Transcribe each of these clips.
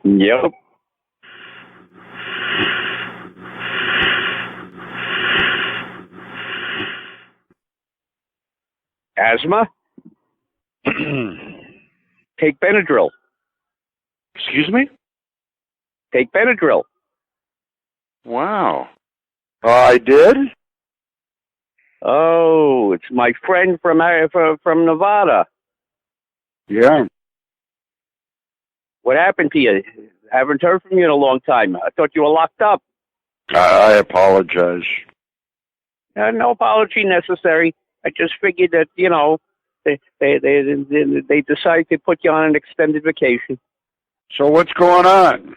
Yep. Asthma? Take Benadryl. Excuse me? Take Benadryl. Wow. I did? Oh, it's my friend from Nevada. Yeah. What happened to you? Haven't heard from you in a long time. I thought you were locked up. I apologize. No apology necessary. I just figured that, they decided to put you on an extended vacation. So what's going on?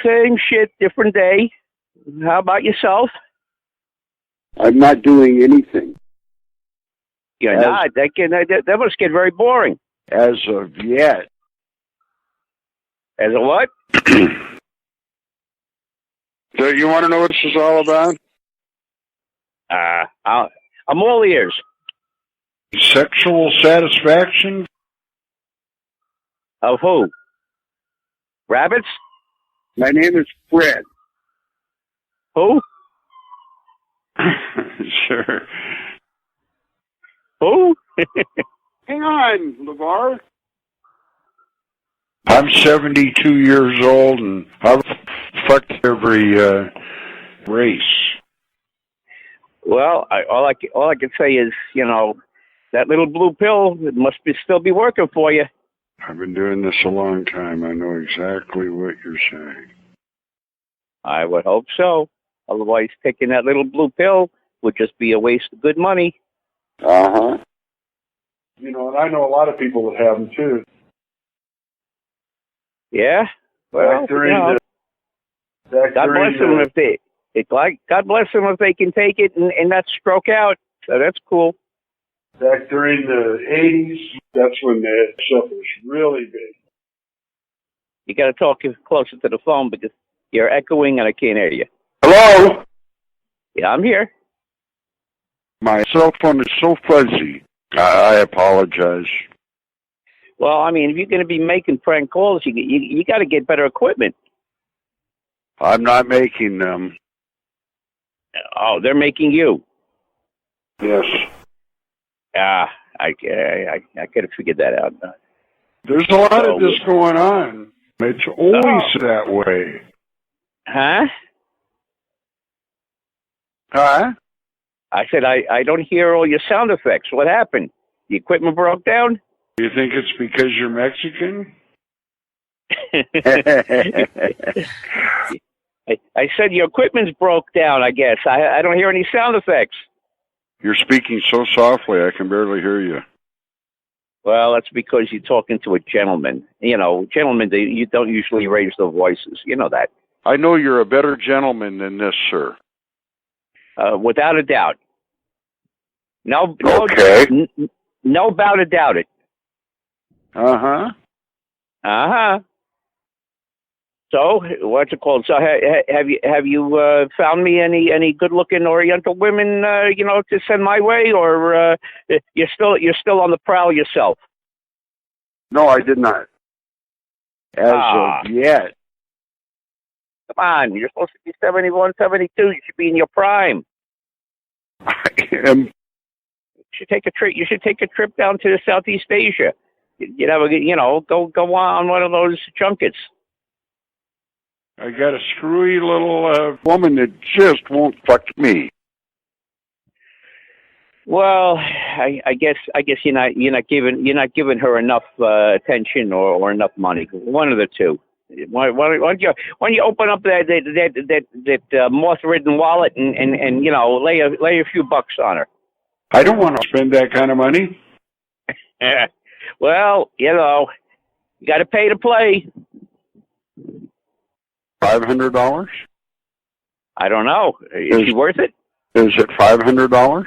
Same shit, different day. How about yourself? I'm not doing anything. You're not. That must get very boring. As of yet. As a what? So you want to know what this is all about? I'm all ears. Sexual satisfaction? Of who? Rabbits? My name is Fred. Who? Sure. Who? Hang on, LeVar. I'm 72 years old, and I've fucked every race. Well, all I can say is, that little blue pill, it must still be working for you. I've been doing this a long time. I know exactly what you're saying. I would hope so. Otherwise, taking that little blue pill would just be a waste of good money. Uh-huh. And I know a lot of people that have them, too. Yeah? Well, God bless them God bless them if they can take it and not stroke out. So that's cool. Back during the 80s, that's when the stuff was really big. You got to talk closer to the phone because you're echoing and I can't hear you. Hello? Yeah, I'm here. My cell phone is so fuzzy. I apologize. Well, I mean, if you're going to be making prank calls, you got to get better equipment. I'm not making them. Oh, they're making you. Yes. I could have figured that out. There's a lot of this going on. It's always that way. Huh? Huh? I said, I don't hear all your sound effects. What happened? The equipment broke down? You think it's because you're Mexican? I said your equipment's broke down, I guess. I don't hear any sound effects. You're speaking so softly, I can barely hear you. Well, that's because you're talking to a gentleman. Gentlemen, you don't usually raise their voices. You know that. I know you're a better gentleman than this, sir. Without a doubt. No, okay. No doubt about it. Uh-huh. Uh-huh. So, what's it called? So, have you found me any good-looking Oriental women, to send my way, or you're still on the prowl yourself? No, I did not. As of yet. Come on, you're supposed to be 71, 72. You should be in your prime. I am. You should take a trip down to Southeast Asia. Go on one of those junkets. I got a screwy little woman that just won't fuck me. Well, I guess you're not giving her enough attention or enough money. One of the two. Why don't you open up that moth-ridden wallet and lay a few bucks on her. I don't want to spend that kind of money. Well, you got to pay to play. $500? I don't know. Is she worth it? Is it $500?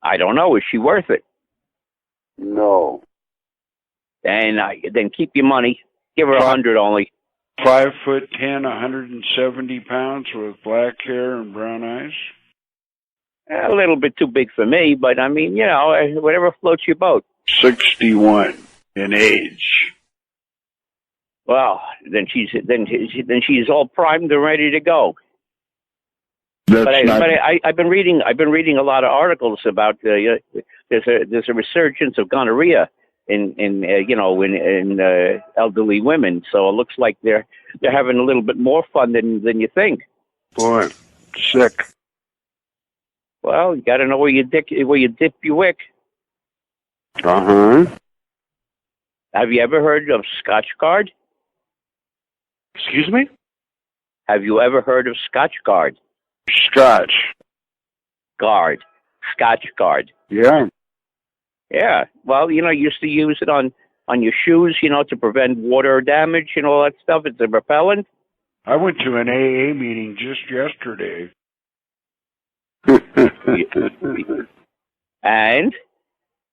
I don't know. Is she worth it? No. Then keep your money. Give her 100 only. 5'10", 170 pounds with black hair and brown eyes. A little bit too big for me, but I mean, whatever floats your boat. 61 in age. Well, then she's all primed and ready to go. I've been reading a lot of articles about there's a resurgence of gonorrhea in elderly women. So it looks like they're having a little bit more fun than you think. Boy, sick. Well, you got to know where you dip your wick. Uh-huh. Have you ever heard of Scotch Guard? Excuse me? Have you ever heard of Scotch Guard? Scotch. Guard. Scotch Guard. Yeah. Yeah. Well, you used to use it on your shoes, to prevent water damage and all that stuff. It's a repellent. I went to an AA meeting just yesterday. And?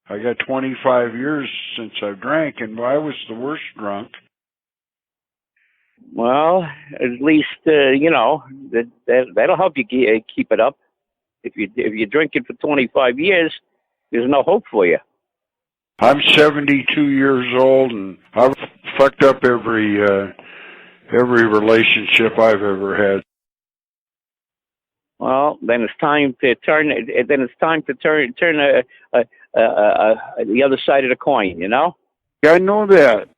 I got 25 years since I drank, and I was the worst drunk. Well, at least that'll help you keep it up. If you're drinking for 25 years, there's no hope for you. I'm 72 years old, and I've fucked up every relationship I've ever had. Well, then it's time to turn the other side of the coin. Yeah, I know that.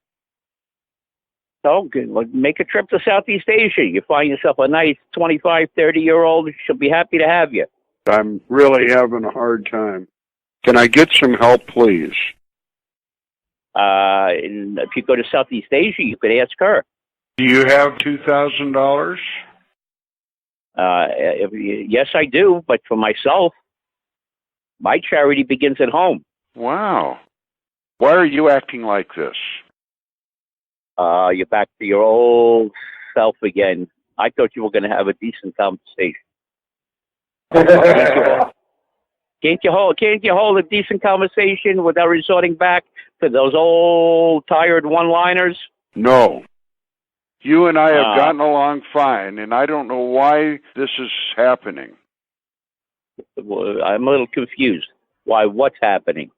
So make a trip to Southeast Asia. You find yourself a nice 25, 30-year-old. She'll be happy to have you. I'm really having a hard time. Can I get some help, please? And if you go to Southeast Asia, you could ask her. Do you have $2,000? Yes, I do, but for myself, my charity begins at home. Wow. Why are you acting like this? You're back to your old self again. I thought you were going to have a decent conversation. Can't you hold a decent conversation without resorting back to those old tired one-liners? No. You and I have gotten along fine, and I don't know why this is happening. I'm a little confused. Why? What's happening?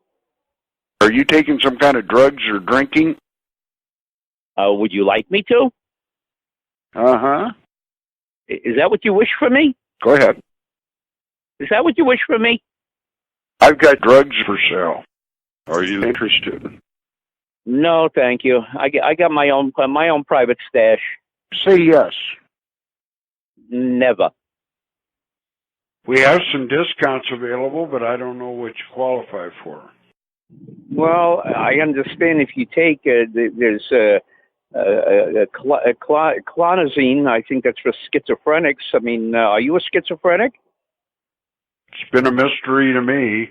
Are you taking some kind of drugs or drinking? Would you like me to? Uh-huh. Is that what you wish for me? Go ahead. Is that what you wish for me? I've got drugs for sale. Are you interested? No, thank you. I got my own private stash. Say yes. Never. We have some discounts available, but I don't know what you qualify for. Well, I understand if you take there's clonazine. I think that's for schizophrenics. I mean, are you a schizophrenic? It's been a mystery to me.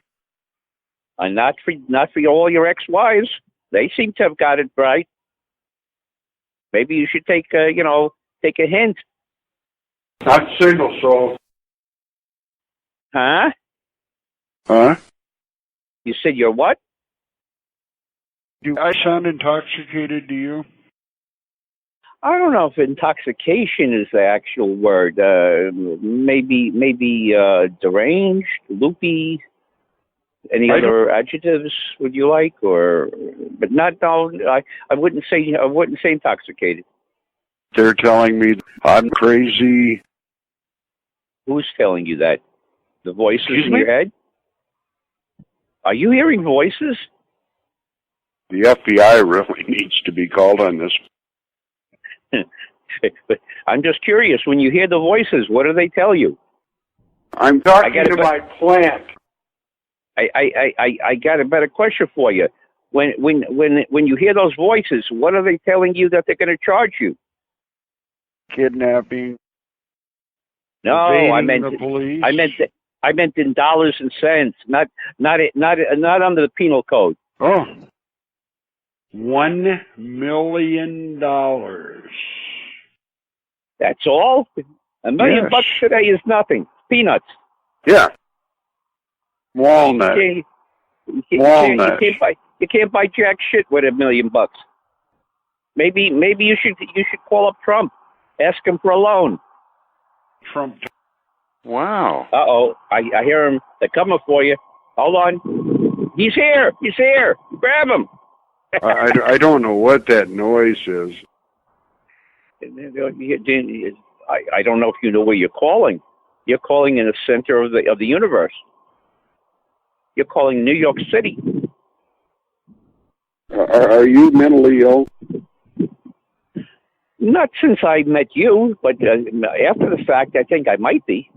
Not for all your ex-wives. They seem to have got it right. Maybe you should take a hint. Not single, so. Huh? Huh? You said you're what? Do I sound intoxicated to you? I don't know if intoxication is the actual word. Maybe deranged, loopy. Any other adjectives would you like, but not? No, I wouldn't say intoxicated. They're telling me I'm crazy. Who's telling you that? The voices Excuse in me? your head? Are you hearing voices? The FBI really needs to be called on this. But I'm just curious. When you hear the voices, what do they tell you? I'm talking to my plant. I got a better question for you. When you hear those voices, what are they telling you that they're going to charge you? Kidnapping. No, I meant the police. I meant in dollars and cents, not under the penal code. Oh. $1 million. That's all? $1 million bucks today is nothing. Peanuts. Yeah. Walnut. You can't buy jack shit with $1 million bucks. Maybe you should call up Trump. Ask him for a loan. Trump. Wow. Uh-oh. I hear him. They're coming for you. Hold on. He's here. Grab him. I don't know what that noise is. I don't know if you know where you're calling. You're calling in the center of the universe. You're calling New York City. Are you mentally ill? Not since I met you, but after the fact, I think I might be.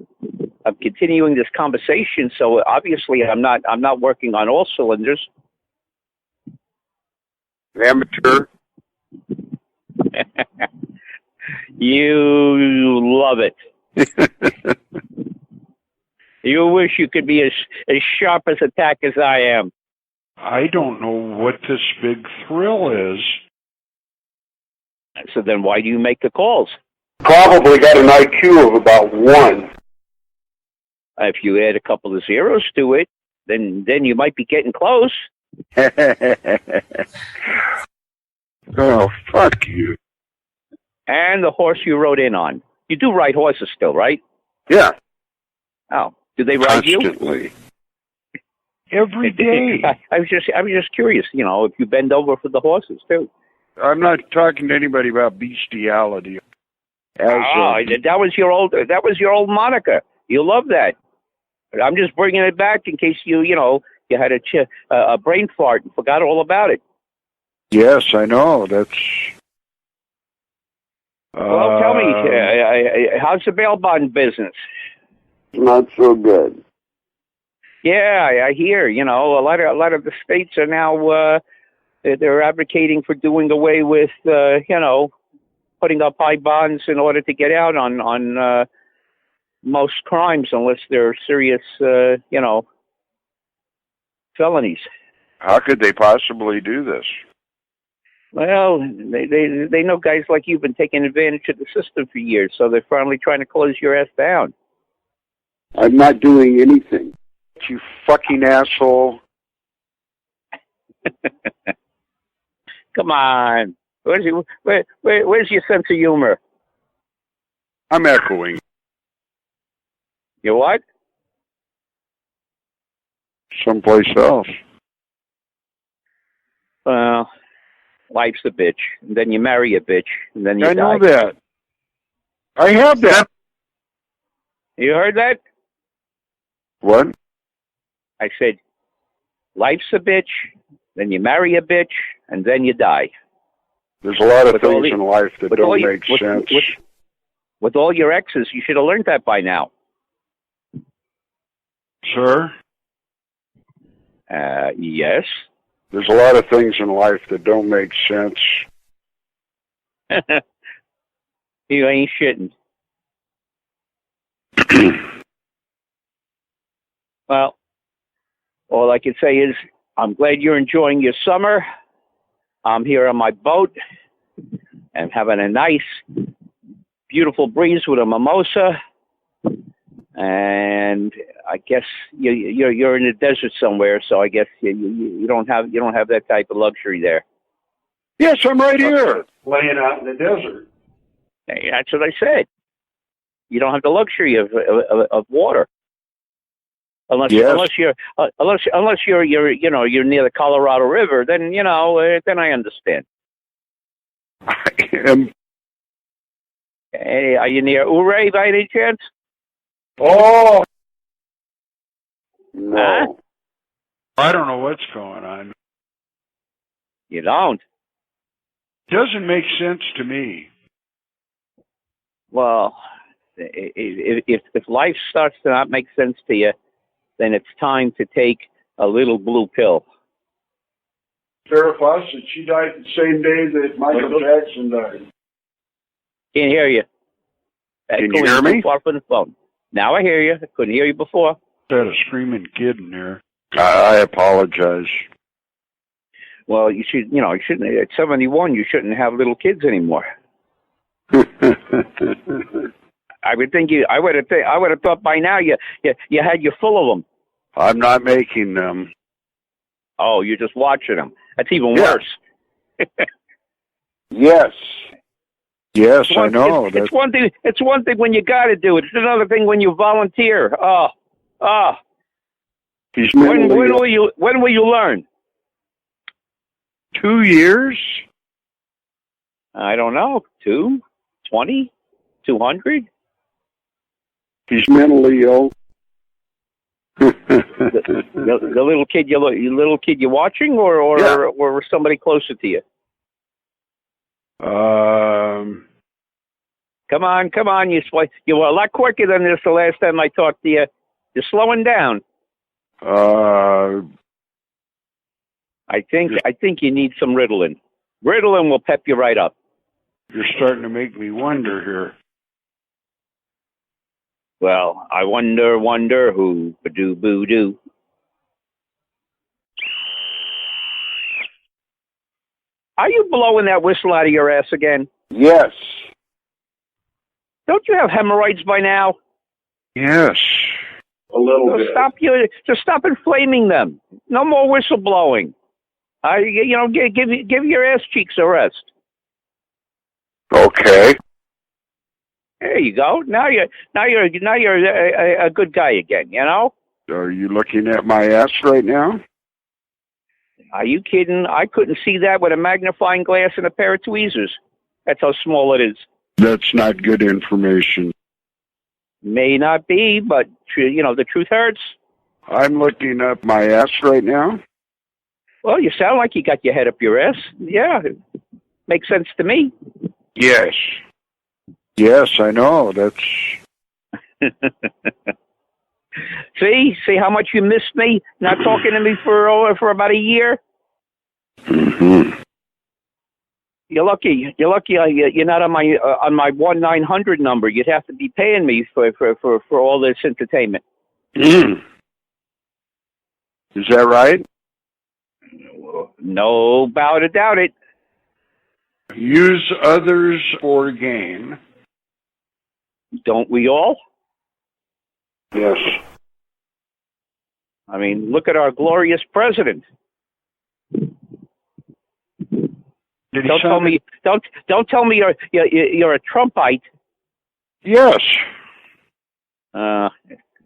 I'm continuing this conversation, so obviously I'm not working on all cylinders. Amateur. You love it. You wish you could be as sharp as a tack as I am. I don't know what this big thrill is. So then why do you make the calls? Probably got an IQ of about 1. If you add a couple of zeros to it, then you might be getting close. Oh, fuck you. And the horse you rode in on. You do ride horses still, right? Yeah. Oh, do they ride Constantly. Every day. I was just curious, if you bend over for the horses too. I'm not talking to anybody about bestiality. That was your old moniker. You love that. I'm just bringing it back in case you had a brain fart and forgot all about it. Yes, I know. That's. Well, tell me, how's the bail bond business? Not so good. Yeah, I hear. A lot of the states are now they're advocating for doing away with putting up high bonds in order to get out on most crimes, unless they're serious felonies. How could they possibly do this? Well, they know guys like you've been taking advantage of the system for years, so they're finally trying to close your ass down. I'm not doing anything. You fucking asshole. Come on. Where's your sense of humor? I'm echoing. You what? Someplace else. Well, life's a bitch. And then you marry a bitch. And then you die. I know that. I have that. You heard that? What? I said, life's a bitch, then you marry a bitch, and then you die. There's a lot of things in life that don't make sense. With all your exes, you should have learned that by now. Sir? Yes. There's a lot of things in life that don't make sense. You ain't shitting. Well, all I can say is I'm glad you're enjoying your summer. I'm here on my boat and having a nice, beautiful breeze with a mimosa. And I guess you're in the desert somewhere, so I guess you don't have that type of luxury there. Yes, I'm right here, laying out in the desert. Hey, that's what I said. You don't have the luxury of water, unless you're near the Colorado River. Then then I understand. I am. Hey, are you near Ouray by any chance? Oh No. Huh? I don't know what's going on. You don't. Doesn't make sense to me. Well, if life starts to not make sense to you, then it's time to take a little blue pill. Farrah Fawcett, she died the same day that Michael Jackson died. Can't hear you. Can you hear me? Far from the phone. Now I hear you. I couldn't hear you before. Had a screaming kid in there. I apologize. Well, you shouldn't. At 71, you shouldn't have little kids anymore. I would think you. I would have thought by now you had you full of them. I'm not making them. Oh, you're just watching them. That's even worse. Yes. Yes, I know. It's one thing. It's one thing when you got to do it. It's another thing when you volunteer. When will you learn? 2 years? I don't know. 2 20? 200? He's mentally ill. The little kid you're watching, or Yeah. or somebody closer to you? Come on! You were a lot quicker than this the last time I talked to you. You're slowing down. I think you need some Ritalin. Ritalin will pep you right up. You're starting to make me wonder here. Well, I wonder who. Badoo boo doo. Are you blowing that whistle out of your ass again? Yes. Don't you have hemorrhoids by now? Yes. A little bit. Stop inflaming them. No more whistle blowing. Give your ass cheeks a rest. Okay. There you go. Now you're a good guy again. You know. Are you looking at my ass right now? Are you kidding? I couldn't see that with a magnifying glass and a pair of tweezers. That's how small it is. That's not good information. May not be, but the truth hurts. I'm looking up my ass right now. Well, you sound like you got your head up your ass. Yeah, makes sense to me. Yes. Yes, I know. That's. See how much you missed me not talking to me for about a year. Mm-hmm. You're lucky. You're not on my 1-900 number. You'd have to be paying me for all this entertainment. Mm. Is that right? No about it, doubt it. Use others for gain. Don't we all? Yes. I mean, look at our glorious president. Don't tell me you're a Trumpite. Yes.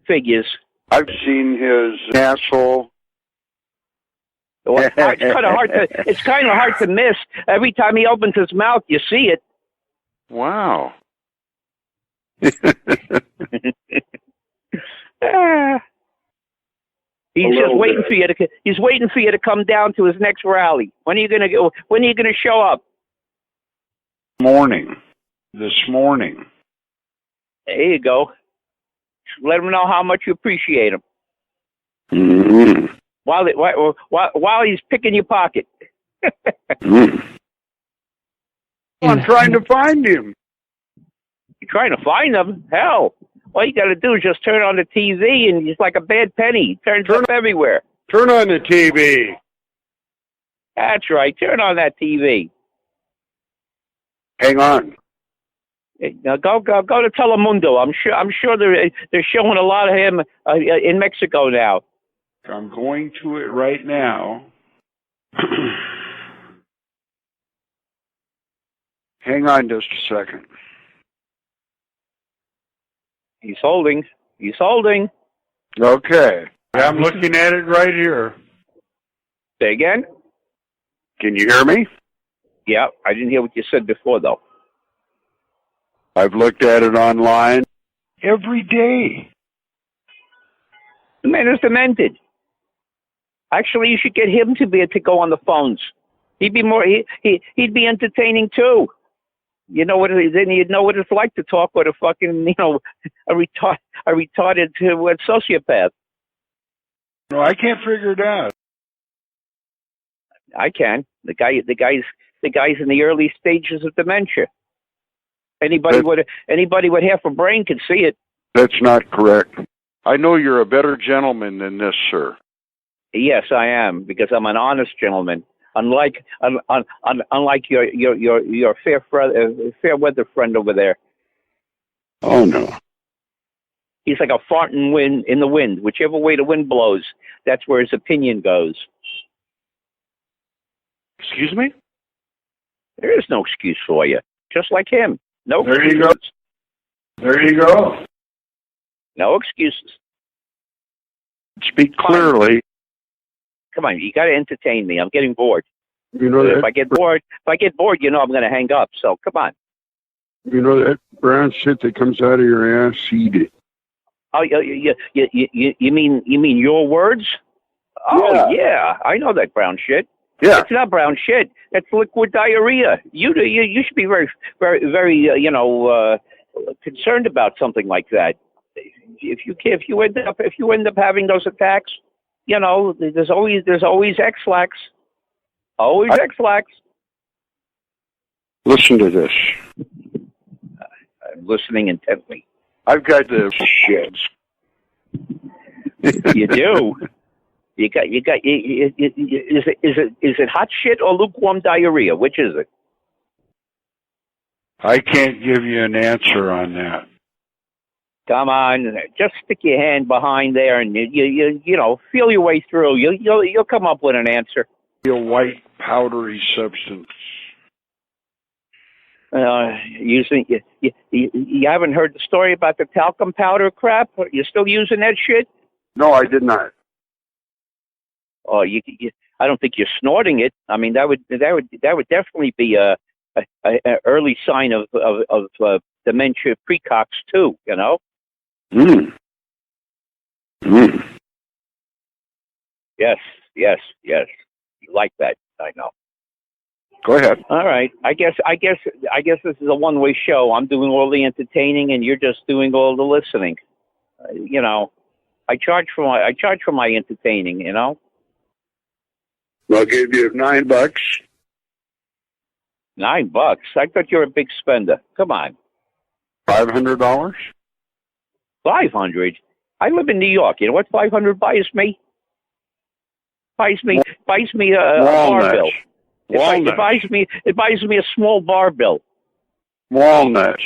Figures. I've seen his asshole. Well, it's kind of hard to miss. Every time he opens his mouth, you see it. Wow. He's just waiting for you to. He's waiting for you to come down to his next rally. When are you gonna go? When are you gonna show up? This morning. There you go. Let him know how much you appreciate him. Mm-hmm. While he's picking your pocket. Mm. I'm trying to find him. You're trying to find him? Hell, all you got to do is just turn on the TV, and he's like a bad penny. He turns up everywhere. Turn on the TV. That's right. Turn on that TV. Hang on. Now go to Telemundo. I'm sure they're showing a lot of him in Mexico now. I'm going to it right now. Hang on just a second. He's holding. Okay. I'm looking at it right here. Say again? Can you hear me? Yeah, I didn't hear what you said before, though. I've looked at it online every day. The man is demented. Actually, you should get him to go on the phones. He'd be he'd be entertaining too. You know then you'd know what it's like to talk with a fucking a retarded sociopath. No, I can't figure it out. I can. The guy's in the early stages of dementia. Anybody with half a brain can see it. That's not correct. I know you're a better gentleman than this, sir. Yes, I am, because I'm an honest gentleman. Unlike your fair weather friend over there. Oh no. He's like a fart in the wind. Whichever way the wind blows, that's where his opinion goes. Excuse me? There is no excuse for you. Just like him. No there excuses. You go. There you go. No excuses. Speak clearly. Come on, you got to entertain me. I'm getting bored. You know if I get bored, I'm going to hang up. So come on. You know that brown shit that comes out of your ass? Eat it. Oh, you mean your words? Oh yeah, I know that brown shit. Yeah. It's not brown shit. That's liquid diarrhea. You should be very concerned about something like that. If you end up having those attacks, there's always X-Lax. Always X-Lax. Listen to this. I'm listening intently. I've got the shit. You do. Is it hot shit or lukewarm diarrhea? Which is it? I can't give you an answer on that. Come on, just stick your hand behind there and you feel your way through. You'll come up with an answer. A white powdery substance. You haven't heard the story about the talcum powder crap? You still using that shit? No, I did not. Oh, I don't think you're snorting it. I mean, that would definitely be a early sign of dementia precox too. Yes. You like that? I know. Go ahead. All right. I guess this is a one-way show. I'm doing all the entertaining, and you're just doing all the listening. I charge for my entertaining. I'll give you $9. $9? I thought you were a big spender. Come on. $500? 500? I live in New York. You know what $500 buys me? Buys me a bar bill. It buys me a small bar bill. Walnuts.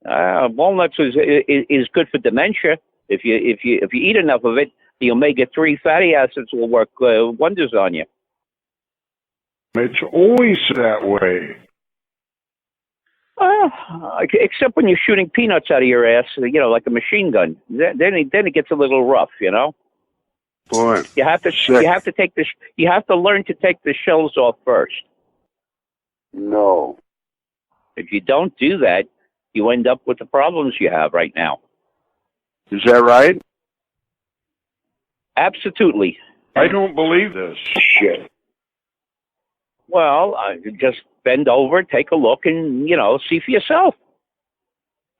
Walnuts is good for dementia. If you eat enough of it, the omega-3 fatty acids will work wonders on you. It's always that way. Except when you're shooting peanuts out of your ass, like a machine gun. Then it gets a little rough, Boy, You have to learn to take the shells off first. No. If you don't do that, you end up with the problems you have right now. Is that right? Absolutely. I don't believe this. Shit. Well, just bend over, take a look, and, see for yourself.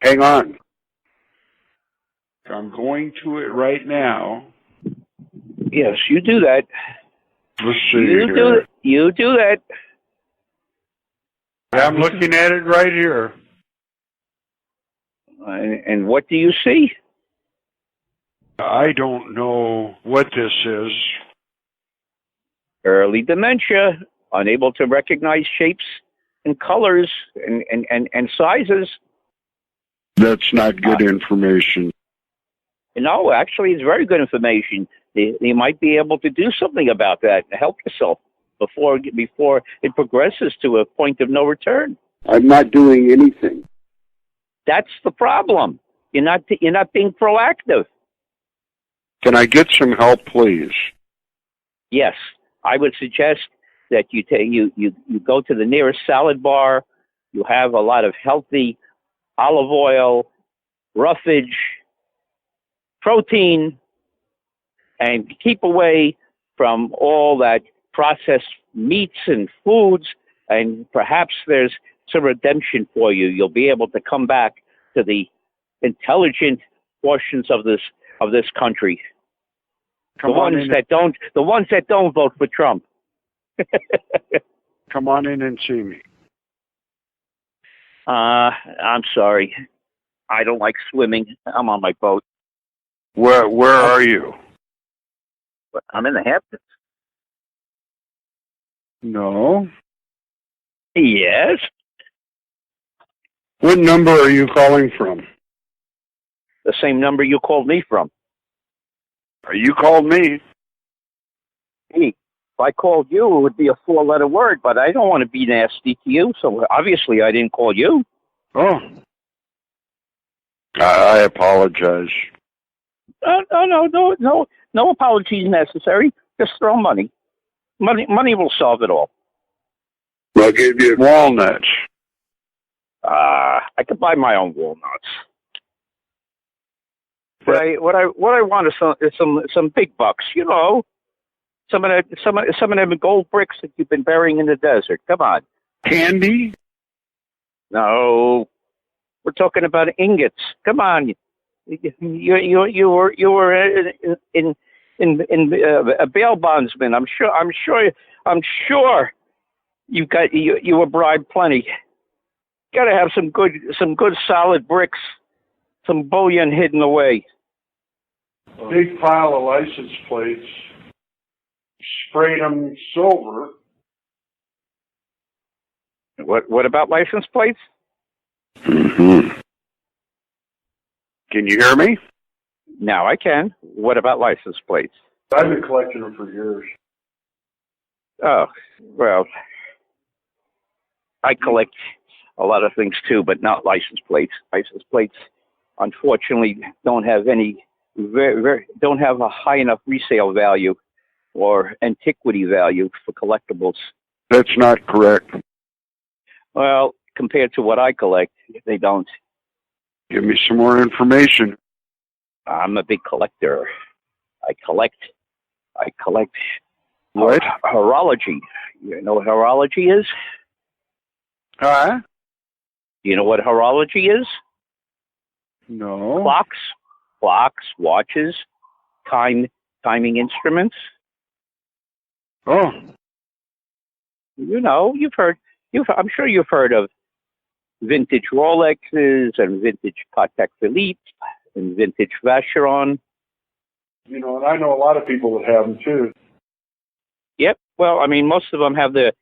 Hang on. I'm going to it right now. Yes, you do that. Let's see here. You do that. Yeah, I'm looking at it right here. And what do you see? I don't know what this is. Early dementia, unable to recognize shapes and colors and sizes. That's not good information. No, actually, it's very good information. You might be able to do something about that and help yourself before it progresses to a point of no return. I'm not doing anything. That's the problem. You're not being proactive. Can I get some help, please? Yes, I would suggest that you go to the nearest salad bar. You have a lot of healthy olive oil, roughage, protein, and keep away from all that processed meats and foods, and perhaps there's some redemption for you. You'll be able to come back to the intelligent portions of this country. The ones that don't vote for Trump. Come on in and see me. I'm sorry. I don't like swimming. I'm on my boat. Where are you? I'm in the Hamptons. No. Yes. What number are you calling from? The same number you called me from. You called me. Hey, if I called you, it would be a 4-letter word, but I don't want to be nasty to you, so obviously I didn't call you. Oh. I apologize. No apologies necessary. Just throw money. Money will solve it all. I'll give you Walnuts. I could buy my own walnuts. But what I want is some big bucks. You know, some of them gold bricks that you've been burying in the desert. Come on. Candy? No, we're talking about ingots. Come on. You were in a bail bondsman. I'm sure you were bribed plenty. Got to have some good solid bricks, some bullion hidden away. A big pile of license plates, sprayed them silver. What about license plates? Mm-hmm. Can you hear me? Now I can. What about license plates? I've been collecting them for years. Oh, well, I collect a lot of things too, but not license plates. License plates, unfortunately, don't have don't have a high enough resale value or antiquity value for collectibles. That's not correct. Well, compared to what I collect, they don't. Give me some more information. I'm a big collector. I collect What? horology. You know what horology is? Huh? You know what horology is? No. Clocks, watches, timing instruments. Oh. You know, I'm sure you've heard of vintage Rolexes and vintage Patek Philippe and vintage Vacheron. You know, and I know a lot of people that have them too. Yep. Well, I mean, most of them have the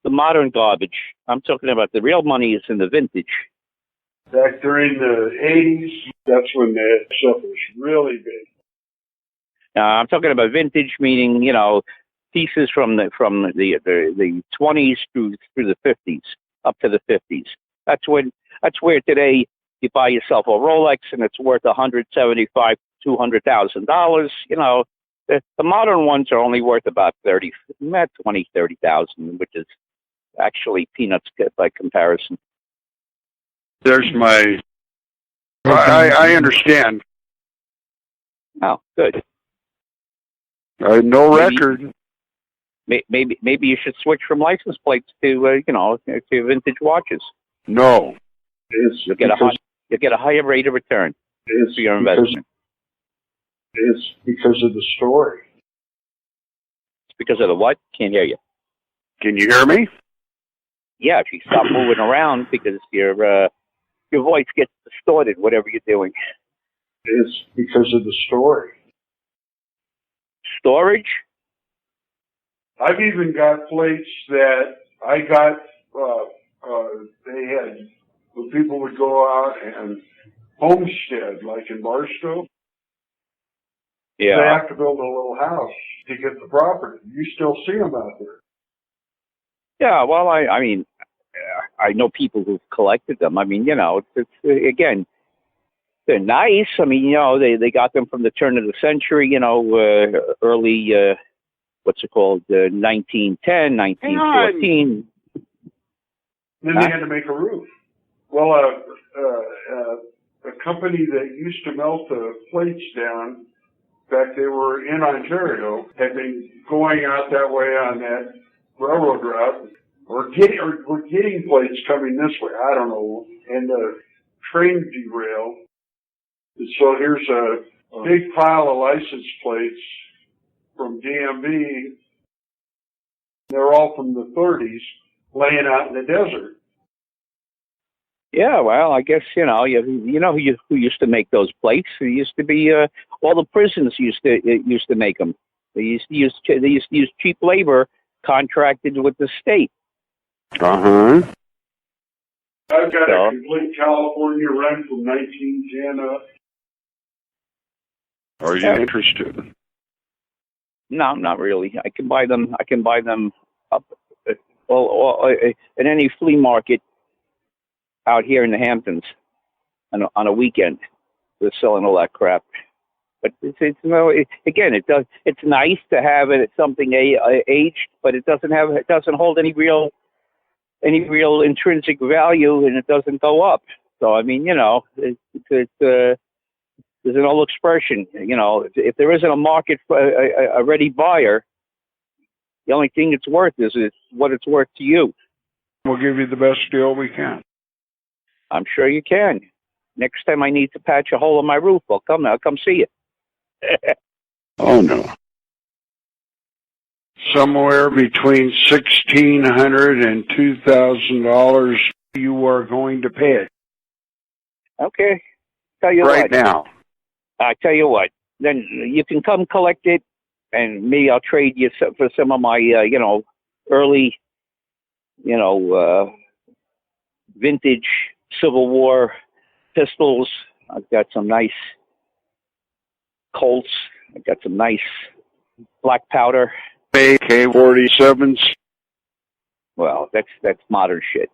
modern garbage. I'm talking about the real money is in the vintage. Back during the 80s, that's when that stuff was really big. I'm talking about vintage, meaning, you know, pieces from the 20s through the 50s, up to the 50s. That's where today you buy yourself a Rolex and it's worth $175,000, $200,000. You know, the modern ones are only worth about 30,000, which is actually peanuts by comparison. There's my... I understand. Oh, good. No record. Maybe you should switch from license plates to to vintage watches. No. You'll get a higher rate of return for your investment. It's because of the story. It's because of the what? Can't hear you. Can you hear me? Yeah, if you stop moving around because your voice gets distorted, whatever you're doing. It's because of the story. Storage? I've even got plates that I got, they had, when people would go out and homestead, like in Barstow. Yeah. They have to build a little house to get the property. You still see them out there. Yeah, well, I mean, I know people who've collected them. I mean, you know, it's again, they're nice. I mean, you know, they got them from the turn of the century, you know, early, what's it called, 1910, 1914. Then they had to make a roof. Well, a company that used to melt the plates down, in fact, they were in Ontario, had been going out that way on that railroad route. We're getting plates coming this way. I don't know. And the train derailed. So here's a big pile of license plates from DMV. They're all from the 30s, laying out in the desert. Yeah, well, I guess you know who used to make those plates. It used to be all the prisons used to make them. They used to use cheap labor contracted with the state. Uh-huh. I've got a complete California run from 1910 up. Are you interested? No, not really. I can buy them up in any flea market out here in the Hamptons on a weekend. They're selling all that crap. But it's nice to have it. It's something aged, but it doesn't hold any real any real intrinsic value, and it doesn't go up. So I mean, there's an old expression, if there isn't a market for a ready buyer, the only thing it's worth is what it's worth to you. We'll give you the best deal we can. I'm sure you can. Next time I need to patch a hole in my roof, I'll come see you. Oh, no. Somewhere between $1,600 and $2,000 you are going to pay it. Okay. Tell you right what. now. I tell you what. Then you can come collect it, and maybe I'll trade you for some of my, early, vintage Civil War pistols. I've got some nice Colts. I've got some nice black powder. AK-47s. Well, that's modern shit.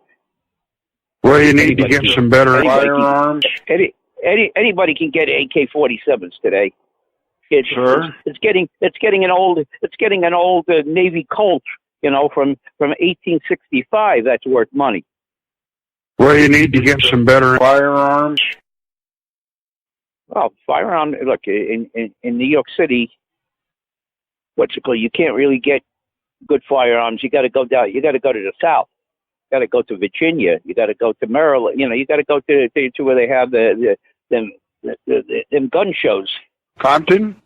Well, you need to get some better firearms. Anybody can get AK-47s today. It's getting an old Navy Colt, from 1865. That's worth money. Well, you need to get some better firearms. Well, firearm. Look, in New York City, you can't really get good firearms. You got to go down. You got to go to the South. You got to go to Virginia. You got to go to Maryland. You got to go to where they have them gun shows. Compton?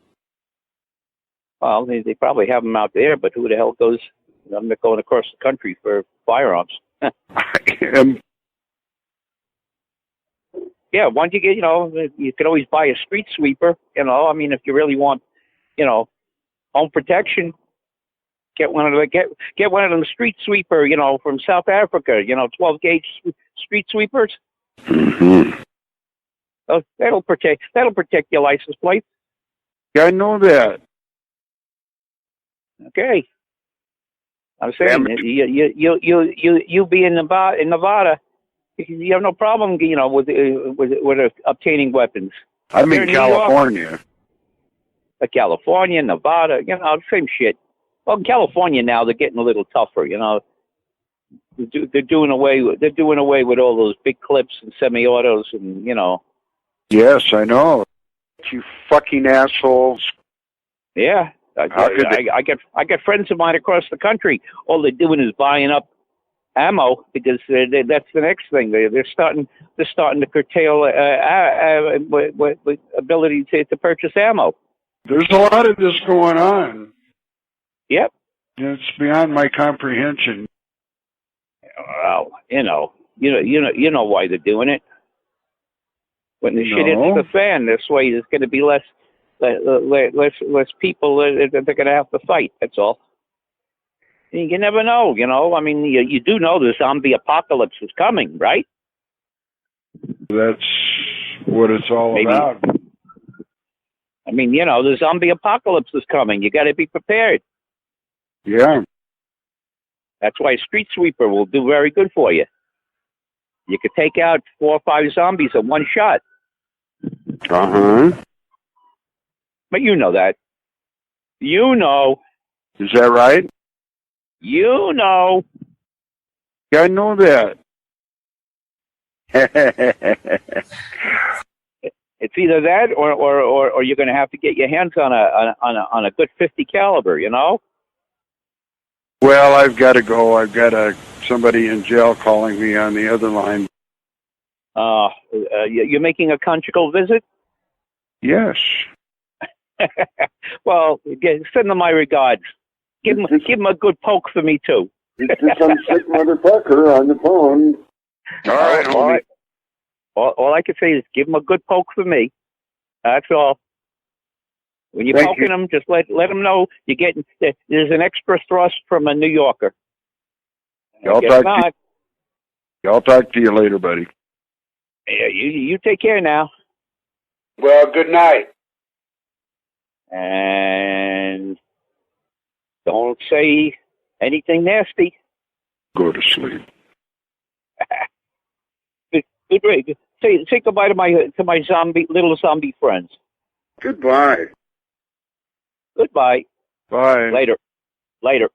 Well, they probably have them out there, but who the hell goes? I'm not going across the country for firearms. Yeah, once you get, you could always buy a street sweeper. I mean, if you really want, home protection, get one of them street sweeper, from South Africa, 12 gauge street sweepers. Mm-hmm. Oh, that'll protect your license plate. Yeah, I know that. Okay. I'm saying you be in Nevada, you have no problem, with obtaining weapons. I'm in California. California, Nevada, same shit. Well, in California now they're getting a little tougher. They're doing away with all those big clips and semi-autos, and Yes, I know. You fucking assholes. Yeah, I get friends of mine across the country. All they're doing is buying up ammo because that's the next thing. They're starting to curtail ability to purchase ammo. There's a lot of this going on. Yep. It's beyond my comprehension. Well, you know why they're doing it. When the shit hits the fan, this way there's going to be less people that they're going to have to fight. That's all. You never know, I mean, you do know the zombie apocalypse is coming, right? That's what it's all about. I mean, the zombie apocalypse is coming. You got to be prepared. Yeah. That's why a street sweeper will do very good for you. You could take out 4 or 5 zombies in one shot. Uh-huh. But you know that. Is that right? Yeah, I know that. It's either that or you're going to have to get your hands on a good 50 caliber, Well, I've got to go. I've got somebody in jail calling me on the other line. You're making a conjugal visit? Yes. Well, send them my regards. Give him a good poke for me too. It's just some sick motherfucker on the phone. All right, homie. All I can say is give him a good poke for me. That's all. When you're poking him, just let him know you're getting. There's an extra thrust from a New Yorker. I'll talk to you later, buddy. Yeah, you take care now. Well, good night. And don't say anything nasty. Go to sleep. Good. Say goodbye to my little zombie friends. Goodbye. Goodbye. Bye. Later.